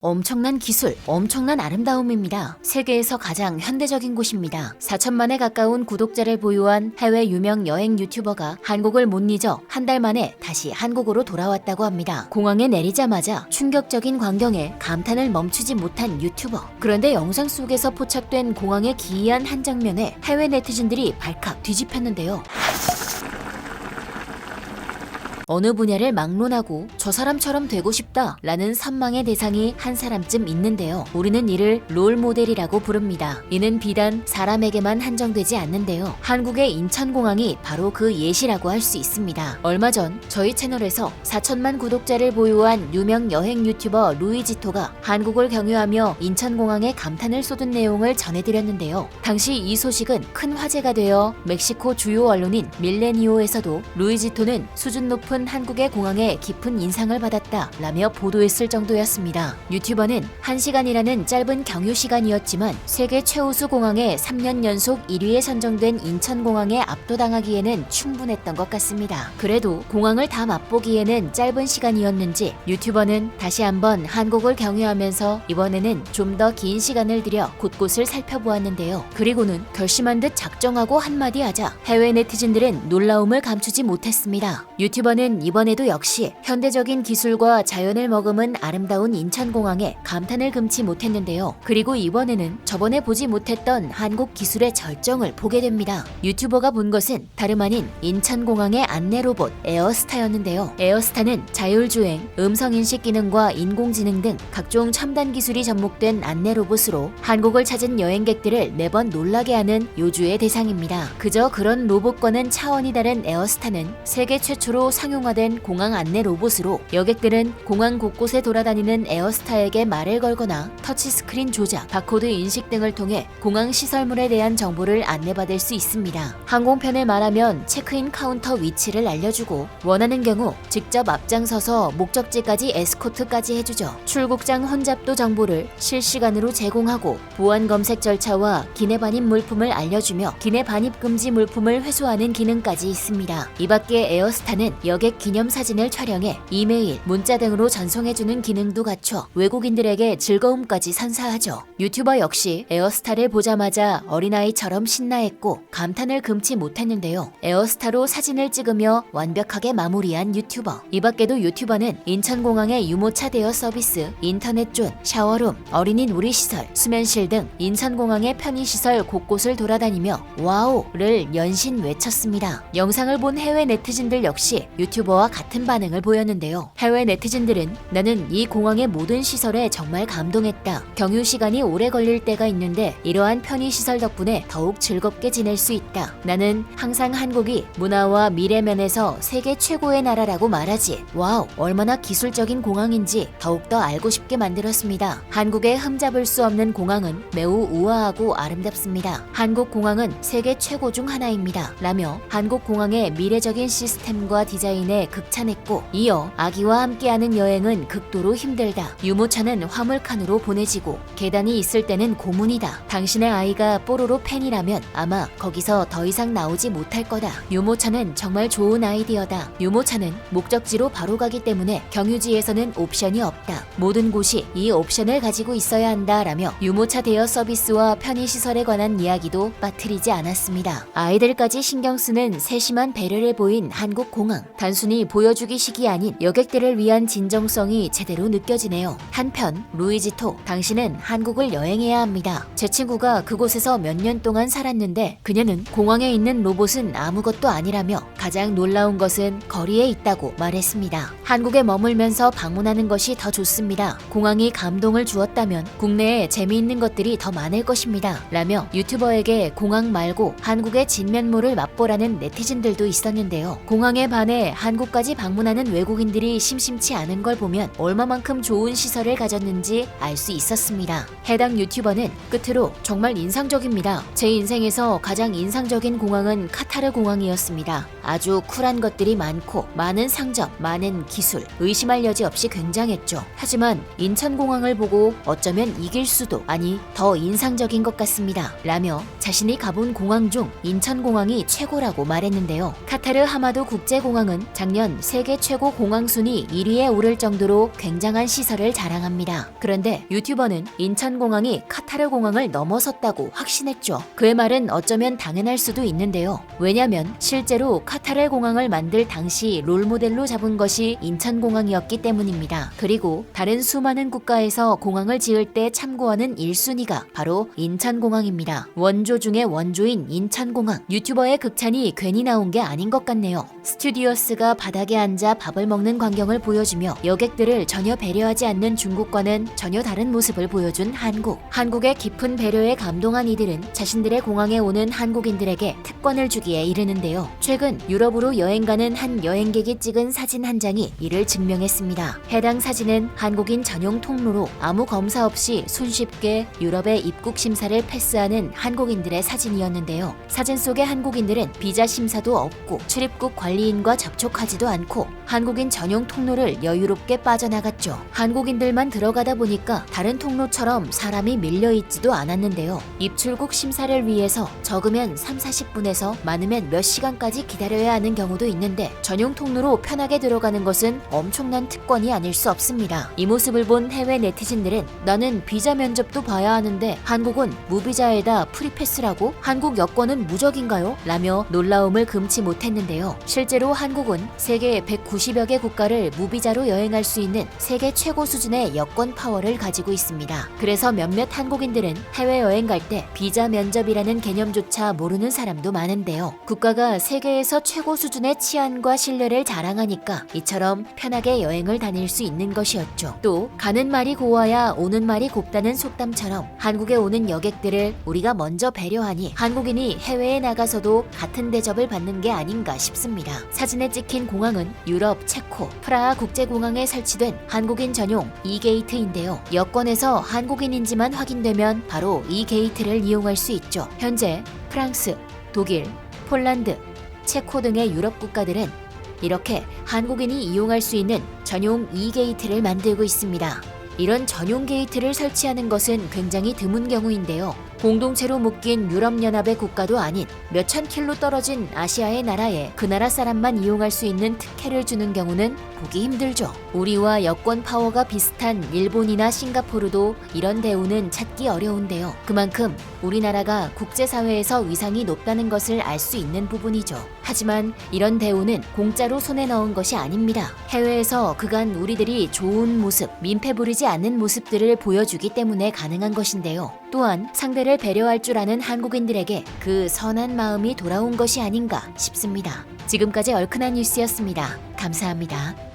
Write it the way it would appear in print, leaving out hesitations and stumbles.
엄청난 기술, 엄청난 아름다움입니다. 세계에서 가장 현대적인 곳입니다. 4천만에 가까운 구독자를 보유한 해외 유명 여행 유튜버가 한국을 못 잊어 한 달 만에 다시 한국으로 돌아왔다고 합니다. 공항에 내리자마자 충격적인 광경에 감탄을 멈추지 못한 유튜버. 그런데 영상 속에서 포착된 공항의 기이한 한 장면에 해외 네티즌들이 발칵 뒤집혔는데요. 어느 분야를 막론하고 저 사람처럼 되고 싶다 라는 선망의 대상이 한 사람쯤 있는데요. 우리는 이를 롤모델이라고 부릅니다. 이는 비단 사람에게만 한정되지 않는데요. 한국의 인천공항이 바로 그 예시라고 할 수 있습니다. 얼마 전 저희 채널에서 4천만 구독자를 보유한 유명 여행 유튜버 루이지토가 한국을 경유하며 인천공항에 감탄을 쏟은 내용을 전해드렸는데요. 당시 이 소식은 큰 화제가 되어 멕시코 주요 언론인 밀레니오에서도 루이지토는 수준 높은 한국의 공항에 깊은 인상을 받았다 라며 보도했을 정도였습니다. 유튜버는 1시간이라는 짧은 경유 시간이었지만 세계 최우수 공항에 3년 연속 1위에 선정된 인천공항에 압도당하기에는 충분했던 것 같습니다. 그래도 공항을 다 맛보기에는 짧은 시간이었는지 유튜버는 다시 한번 한국을 경유하면서 이번에는 좀 더 긴 시간을 들여 곳곳을 살펴보았는데요. 그리고는 결심한 듯 작정하고 한마디 하자 해외 네티즌들은 놀라움을 감추지 못했습니다. 유튜버는 이번에도 역시 현대적인 기술과 자연을 머금은 아름다운 인천공항에 감탄을 금치 못했는데요. 그리고 이번에는 저번에 보지 못했던 한국 기술의 절정을 보게 됩니다. 유튜버가 본 것은 다름 아닌 인천공항의 안내 로봇 에어스타였는데요. 에어스타는 자율주행, 음성인식 기능과 인공지능 등 각종 첨단 기술이 접목된 안내 로봇으로 한국을 찾은 여행객들을 매번 놀라게 하는 요주의 대상입니다. 그저 그런 로봇과는 차원이 다른 에어스타는 세계 최초로 상용화된 공항 안내 로봇으로 여객들은 공항 곳곳에 돌아다니는 에어스타에게 말을 걸거나 터치스크린 조작, 바코드 인식 등을 통해 공항 시설물에 대한 정보를 안내받을 수 있습니다. 항공편을 말하면 체크인 카운터 위치를 알려주고 원하는 경우 직접 앞장서서 목적지까지 에스코트까지 해주죠. 출국장 혼잡도 정보를 실시간으로 제공하고 보안 검색 절차와 기내 반입 물품을 알려주며 기내 반입 금지 물품을 회수하는 기능까지 있습니다. 이 밖에 에어스타는 여객 기념사진을 촬영해 이메일, 문자 등으로 전송해주는 기능도 갖춰 외국인들에게 즐거움까지 선사하죠. 유튜버 역시 에어스타를 보자마자 어린아이처럼 신나했고 감탄을 금치 못했는데요. 에어스타로 사진을 찍으며 완벽하게 마무리한 유튜버. 이 밖에도 유튜버는 인천공항의 유모차 대여 서비스, 인터넷존, 샤워룸, 어린이 놀이시설, 수면실 등 인천공항의 편의시설 곳곳을 돌아다니며 와우를 연신 외쳤습니다. 영상을 본 해외 네티즌들 역시 유튜버와 같은 반응을 보였는데요. 해외 네티즌들은 나는 이 공항의 모든 시설에 정말 감동했다. 경유 시간이 오래 걸릴 때가 있는데 이러한 편의시설 덕분에 더욱 즐겁게 지낼 수 있다. 나는 항상 한국이 문화와 미래 면에서 세계 최고의 나라라고 말하지. 와우, 얼마나 기술적인 공항인지 더욱더 알고 싶게 만들었습니다. 한국의 흠잡을 수 없는 공항은 매우 우아하고 아름답습니다. 한국 공항은 세계 최고 중 하나입니다. 라며 한국 공항의 미래적인 시스템과 디자인에 극찬했고 이어 아기와 함께하는 여행은 극도로 힘들다. 유모차는 화물칸으로 보내지고 계단이 있을 때는 고문이다. 당신의 아이가 뽀로로 팬이라면 아마 거기서 더 이상 나오지 못할 거다. 유모차는 정말 좋은 아이디어다. 유모차는 목적지로 바로 가기 때문에 경유지에서는 옵션이 없다. 모든 곳이 이 옵션을 가지고 있어야 한다 라며 유모차 대여 서비스와 편의시설에 관한 이야기도 빠뜨리지 않았습니다. 아이들까지 신경 쓰는 세심한 배려를 보인 한국 공항. 단순히 보여주기식이 아닌 여객들을 위한 진정성이 제대로 느껴지네요. 한편 루이지토, 당신은 한국을 여행해야 합니다. 제 친구가 그곳에서 몇 년 동안 살았는데 그녀는 공항에 있는 로봇은 아무것도 아니라며 가장 놀라운 것은 거리에 있다고 말했습니다. 한국에 머물면서 방문하는 것이 더 좋습니다. 공항이 감동을 주었다면 국내에 재미있는 것들이 더 많을 것입니다. 라며 유튜버에게 공항 말고 한국의 진면모를 맛보라는 네티즌들도 있었는데요. 공항에 반해 한국까지 방문하는 외국인들이 심심치 않은 걸 보면 얼마만큼 좋은 시설을 가졌는지 알 수 있었습니다. 해당 유튜버는 끝으로 정말 인상적입니다. 제 인생에서 가장 인상적인 공항은 카타르 공항이었습니다. 아주 쿨한 것들이 많고 많은 상점, 많은 기술, 의심할 여지 없이 굉장했죠. 하지만 인천공항을 보고 어쩌면 이길 수도, 아니 더 인상적인 것 같습니다. 라며 자신이 가본 공항 중 인천공항이 최고라고 말했는데요. 카타르 하마도 국제공항은 작년 세계 최고 공항 순위 1위에 오를 정도로 굉장한 시설을 자랑합니다. 그런데 유튜버는 인천공항이 카타르 공항을 넘어섰다고 확신했죠. 그의 말은 어쩌면 당연할 수도 있는데요. 왜냐면 실제로 카타르 공항을 만들 당시 롤모델로 잡은 것이 인천공항이었기 때문입니다. 그리고 다른 수많은 국가에서 공항을 지을 때 참고하는 1순위가 바로 인천공항입니다. 원조 중에 원조인 인천공항. 유튜버의 극찬이 괜히 나온 게 아닌 것 같네요. 스튜디오스가 바닥에 앉아 밥을 먹는 광경을 보여주며 여객들을 전혀 배려하지 않는 중국과는 전혀 다른 모습을 보여준 한국. 한국의 깊은 배려에 감동한 이들은 자신들의 공항에 오는 한국인들에게 특권을 주기에 이르는데요. 최근 유럽으로 여행 가는 한 여행객이 찍은 사진 한 장이 이를 증명했습니다. 해당 사진은 한국인 전용 통로로 아무 검사 없이 손쉽게 유럽의 입국 심사를 패스하는 한국인들의 사진이었는데요. 사진 속의 한국인들은 비자 심사도 없고 출입국 관리인과 접촉하지도 않고 한국인 전용 통로를 여유롭게 빠져나갔죠. 한국인들만 들어가다 보니까 다른 통로처럼 사람이 밀려있지도 않았는데요. 입출국 심사를 위해서 적으면 30-40분에서 많으면 몇 시간까지 기다려야 하는 경우도 있는데 전용 통로로 편하게 들어가는 것은 엄청난 특권이 아닐 수 없습니다. 이 모습을 본 해외 네티즌들은 나는 비자 면접도 봐야 하는데 한국은 무비자에다 프리패스라고? 한국 여권은 무적인가요? 라며 놀라움을 금치 못했는데요. 실제로 한국은 세계 190여 개 국가를 무비자로 여행할 수 있는 세계 최고 수준의 여권 파워를 가지고 있습니다. 그래서 몇몇 한국인들은 해외여행 갈 때 비자 면접이라는 개념조차 모르는 사람도 많은데요. 국가가 세계에서 최고 수준의 치안과 신뢰를 자랑하니까 이처럼 편하게 여행을 다닐 수 있는 것이었죠. 또 가는 말이 고와야 오는 말이 곱다는 속담처럼 한국에 오는 여객들을 우리가 먼저 배려하니 한국인이 해외에 나가서도 같은 대접을 받는 게 아닌가 싶습니다. 사진에 찍힌 공항은 유럽 체코 프라하 국제공항에 설치된 한국인 전용 E-게이트인데요. 여권에서 한국인인지만 확인되면 바로 이 게이트를 이용할 수 있죠. 현재 프랑스, 독일, 폴란드, 체코 등의 유럽 국가들은 이렇게 한국인이 이용할 수 있는 전용 E-게이트를 만들고 있습니다. 이런 전용 게이트를 설치하는 것은 굉장히 드문 경우인데요. 공동체로 묶인 유럽연합의 국가도 아닌 몇천 킬로 떨어진 아시아의 나라에 그 나라 사람만 이용할 수 있는 특혜를 주는 경우는 보기 힘들죠. 우리와 여권 파워가 비슷한 일본이나 싱가포르도 이런 대우는 찾기 어려운데요. 그만큼 우리나라가 국제사회에서 위상이 높다는 것을 알 수 있는 부분이죠. 하지만 이런 대우는 공짜로 손에 넣은 것이 아닙니다. 해외에서 그간 우리들이 좋은 모습, 민폐 부리지 않는 모습들을 보여주기 때문에 가능한 것인데요. 또한 상대를 배려할 줄 아는 한국인들에게 그 선한 마음이 돌아온 것이 아닌가 싶습니다. 지금까지 얼큰한 뉴스였습니다. 감사합니다.